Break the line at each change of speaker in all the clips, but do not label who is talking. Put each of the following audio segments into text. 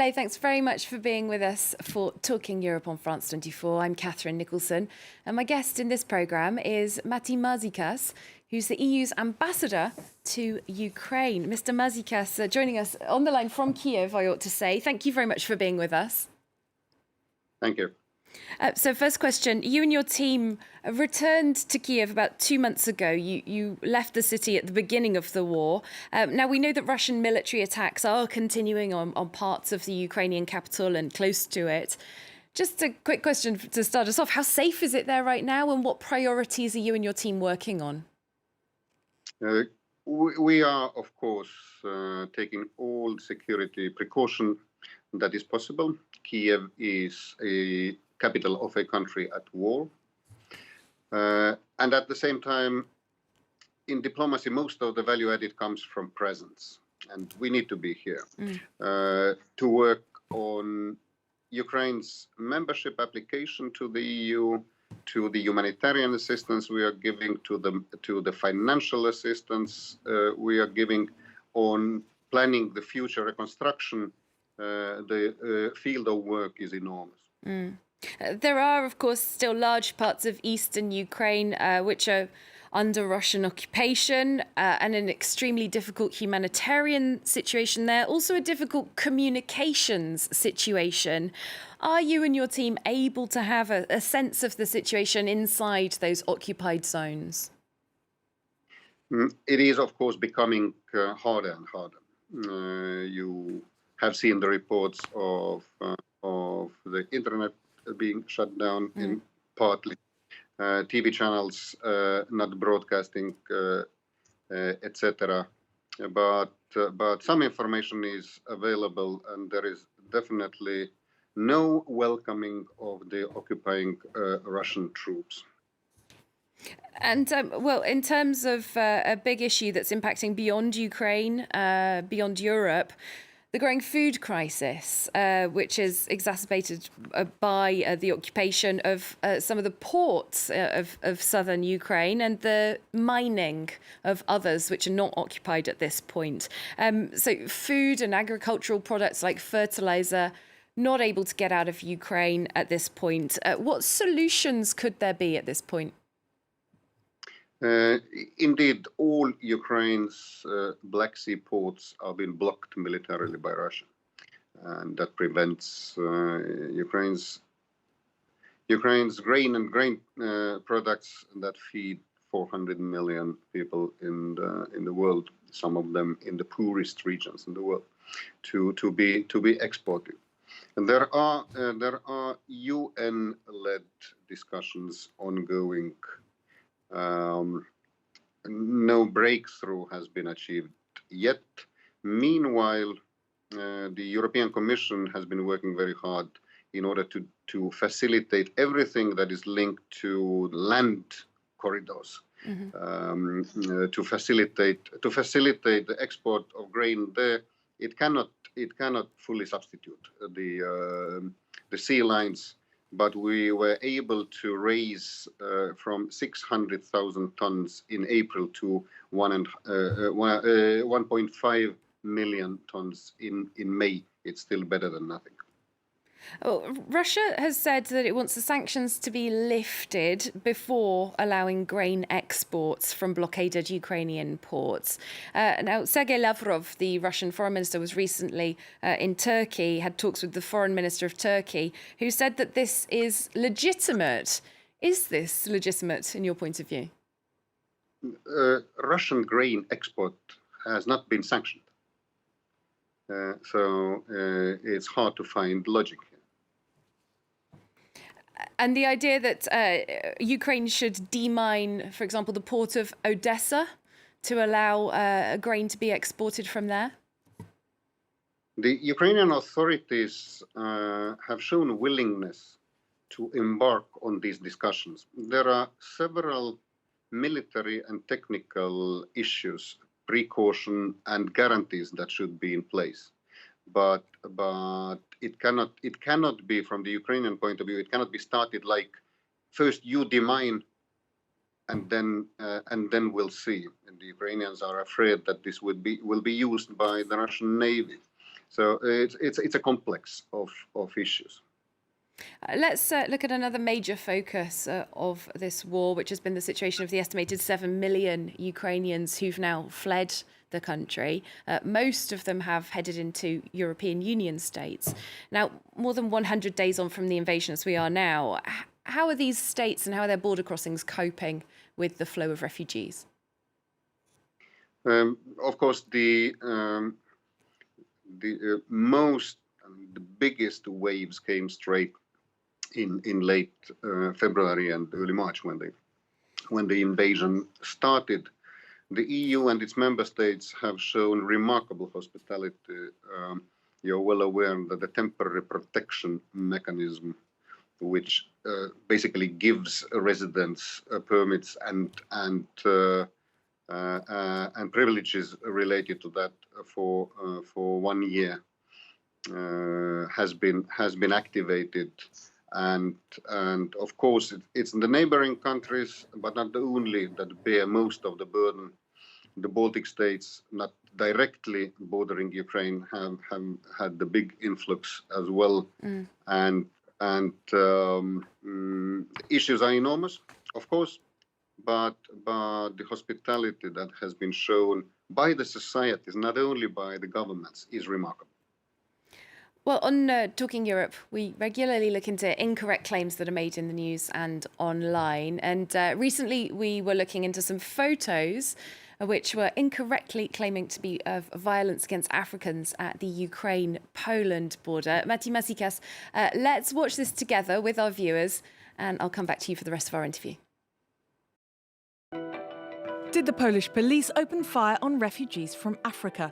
Hello, thanks very much for being with us for Talking Europe on France 24. I'm Catherine Nicholson, and my guest in this programme is Matti Maasikas, who's the EU's ambassador to Ukraine. Mr. Maasikas, joining us on the line from Kiev, I ought to say. Thank you very much for being with us.
Thank you.
So first question, you and your team returned to Kiev about 2 months ago. You left the city at the beginning of the war. Now, we know that Russian military attacks are continuing on parts of the Ukrainian capital and close to it. Just a quick question to start us off. How safe is it there right now, and what priorities are you and your team working on?
We are, of course, taking all security precaution that is possible. Kiev is a capital of a country at war. And at the same time, in diplomacy, most of the value added comes from presence. And we need to be here to work on Ukraine's membership application to the EU, to the humanitarian assistance we are giving, to the financial assistance we are giving on planning the future reconstruction. The field of work is enormous.
There are, of course, still large parts of eastern Ukraine which are under Russian occupation and an extremely difficult humanitarian situation there, also a difficult communications situation. Are you and your team able to have a sense of the situation inside those occupied zones?
It is, of course, becoming harder and harder. You have seen the reports of the internet being shut down in partly, TV channels not broadcasting, etc. But some information is available, and there is definitely no welcoming of the occupying Russian troops.
And well, in terms of a big issue that's impacting beyond Ukraine, beyond Europe, the growing food crisis, which is exacerbated by the occupation of some of the ports of southern Ukraine and the mining of others which are not occupied at this point. So food and agricultural products like fertilizer not able to get out of Ukraine at this point. What solutions could there be at this point?
Indeed, all Ukraine's Black Sea ports are being blocked militarily by Russia, and that prevents Ukraine's grain and grain products that feed 400 million people in the world, some of them in the poorest regions in the world, to be exported. And there are UN-led discussions ongoing. No breakthrough has been achieved yet. Meanwhile, the European Commission has been working very hard in order to facilitate everything that is linked to land corridors, to facilitate the export of grain there. It cannot fully substitute the sea lines. But we were able to raise from 600,000 tons in April to 1.5 million tons in May. It's still better than nothing.
Oh, Russia has said that it wants the sanctions to be lifted before allowing grain exports from blockaded Ukrainian ports. Now, Sergei Lavrov, the Russian foreign minister, was recently in Turkey, had talks with the foreign minister of Turkey, who said that this is legitimate. Is this legitimate in your point of view?
Russian grain export has not been sanctioned. So it's hard to find logic.
And the idea that Ukraine should demine, for example, the port of Odessa to allow grain to be exported from there?
The Ukrainian authorities have shown willingness to embark on these discussions. There are several military and technical issues, precaution and guarantees that should be in place. But it cannot be, from the Ukrainian point of view, it cannot be started like first you demine and then we'll see. And the Ukrainians are afraid that this will be used by the Russian Navy. So it's a complex of issues.
Let's look at another major focus of this war, which has been the situation of the estimated 7 million Ukrainians who've now fled the country. Most of them have headed into European Union states. Now, more than 100 days on from the invasion as we are now, how are these states and how are their border crossings coping with the flow of refugees?
Of course, the biggest waves came straight in late February and early March when the invasion started. The EU and its member states have shown remarkable hospitality. You're well aware that the temporary protection mechanism, which basically gives residents permits and privileges related to that for 1 year, has been activated. And of course, it's in the neighboring countries, but not the only, that bear most of the burden. The Baltic states, not directly bordering Ukraine, have had the big influx as well. And issues are enormous, of course, but the hospitality that has been shown by the societies, not only by the governments, is remarkable.
Well, on Talking Europe, we regularly look into incorrect claims that are made in the news and online. And recently we were looking into some photos which were incorrectly claiming to be of violence against Africans at the Ukraine-Poland border. Matti Maasikas, let's watch this together with our viewers, and I'll come back to you for the rest of our interview.
Did the Polish police open fire on refugees from Africa?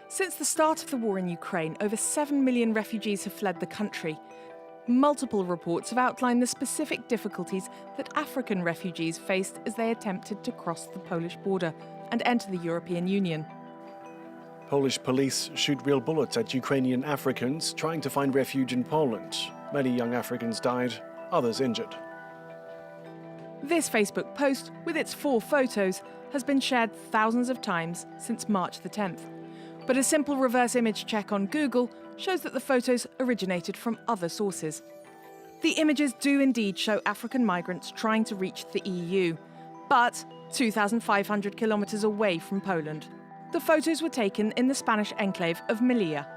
Since the start of the war in Ukraine, over 7 million refugees have fled the country. Multiple reports have outlined the specific difficulties that African refugees faced as they attempted to cross the Polish border and enter the European Union.
Polish police shoot real bullets at Ukrainian Africans trying to find refuge in Poland. Many young Africans died, others injured.
This Facebook post, with its 4 photos, has been shared thousands of times since March the 10th. But a simple reverse image check on Google shows that the photos originated from other sources. The images do indeed show African migrants trying to reach the EU, but 2,500 kilometers away from Poland. The photos were taken in the Spanish enclave of Melilla,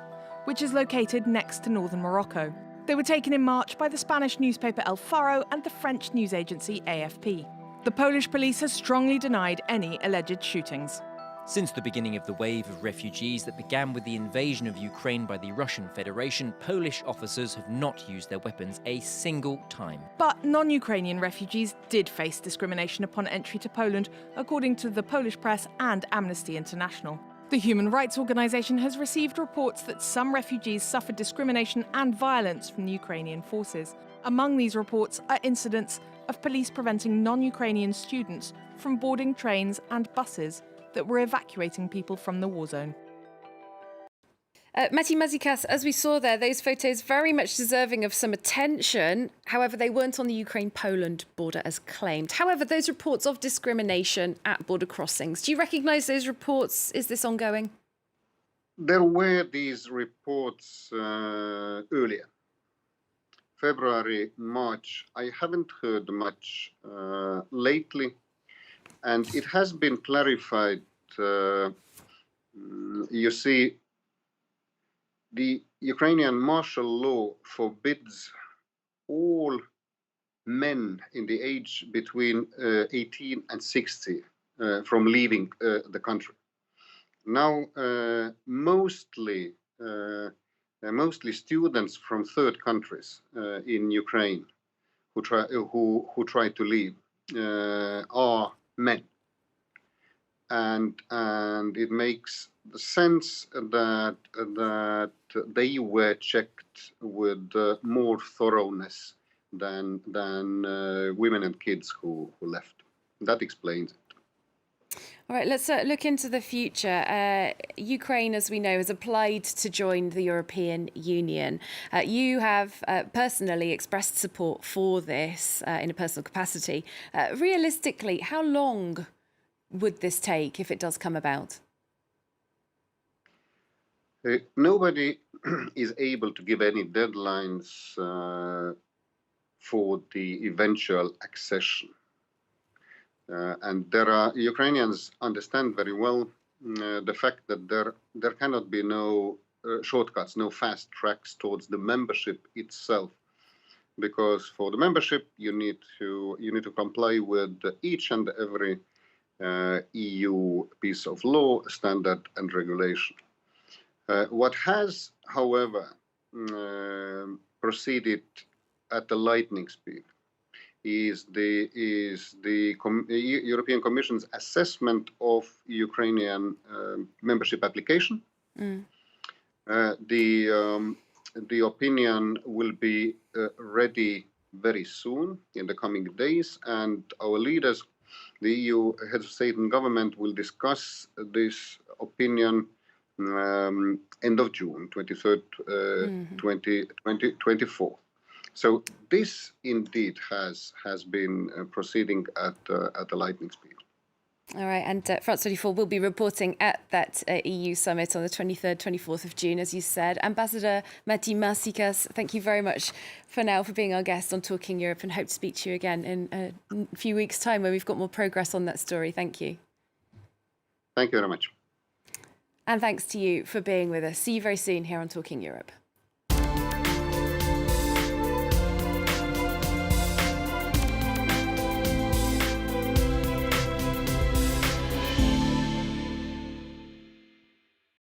which is located next to northern Morocco. They were taken in March by the Spanish newspaper El Faro and the French news agency AFP. The Polish police has strongly denied any alleged shootings.
Since the beginning of the wave of refugees that began with the invasion of Ukraine by the Russian Federation, Polish officers have not used their weapons a single time.
But non-Ukrainian refugees did face discrimination upon entry to Poland, according to the Polish press and Amnesty International. The human rights organisation has received reports that some refugees suffered discrimination and violence from the Ukrainian forces. Among these reports are incidents of police preventing non-Ukrainian students from boarding trains and buses that were evacuating people from the war zone.
Matti Maasikas, as we saw there, those photos very much deserving of some attention. However, they weren't on the Ukraine-Poland border as claimed. However, those reports of discrimination at border crossings, do you recognise those reports? Is this ongoing?
There were these reports earlier. February, March. I haven't heard much lately. And it has been clarified. You see, the Ukrainian martial law forbids all men in the age between 18 and 60 from leaving the country. Now, mostly students from third countries in Ukraine who try to leave are men, and it makes sense that they were checked with more thoroughness than women and kids who left. That explains it.
All right, let's look into the future. Ukraine, as we know, has applied to join the European Union. You have personally expressed support for this in a personal capacity. Realistically, how long would this take if it does come about?
Nobody is able to give any deadlines for the eventual accession. And Ukrainians understand very well the fact that there cannot be no shortcuts, no fast tracks towards the membership itself, because for the membership you need to comply with each and every EU piece of law, standard, and regulation. What has, however, proceeded at the lightning speed is the European Commission's assessment of Ukrainian membership application. The opinion will be ready very soon in the coming days, and our leaders, the EU heads of state and government, will discuss this opinion end of June, 23rd, 2024. So this indeed has been proceeding at a lightning speed.
All right, and France 24 will be reporting at that EU summit on the 23rd, 24th of June, as you said. Ambassador Matti Maasikas, thank you very much for now for being our guest on Talking Europe, and hope to speak to you again in a few weeks' time when we've got more progress on that story. Thank you.
Thank you very much.
And thanks to you for being with us. See you very soon here on Talking Europe.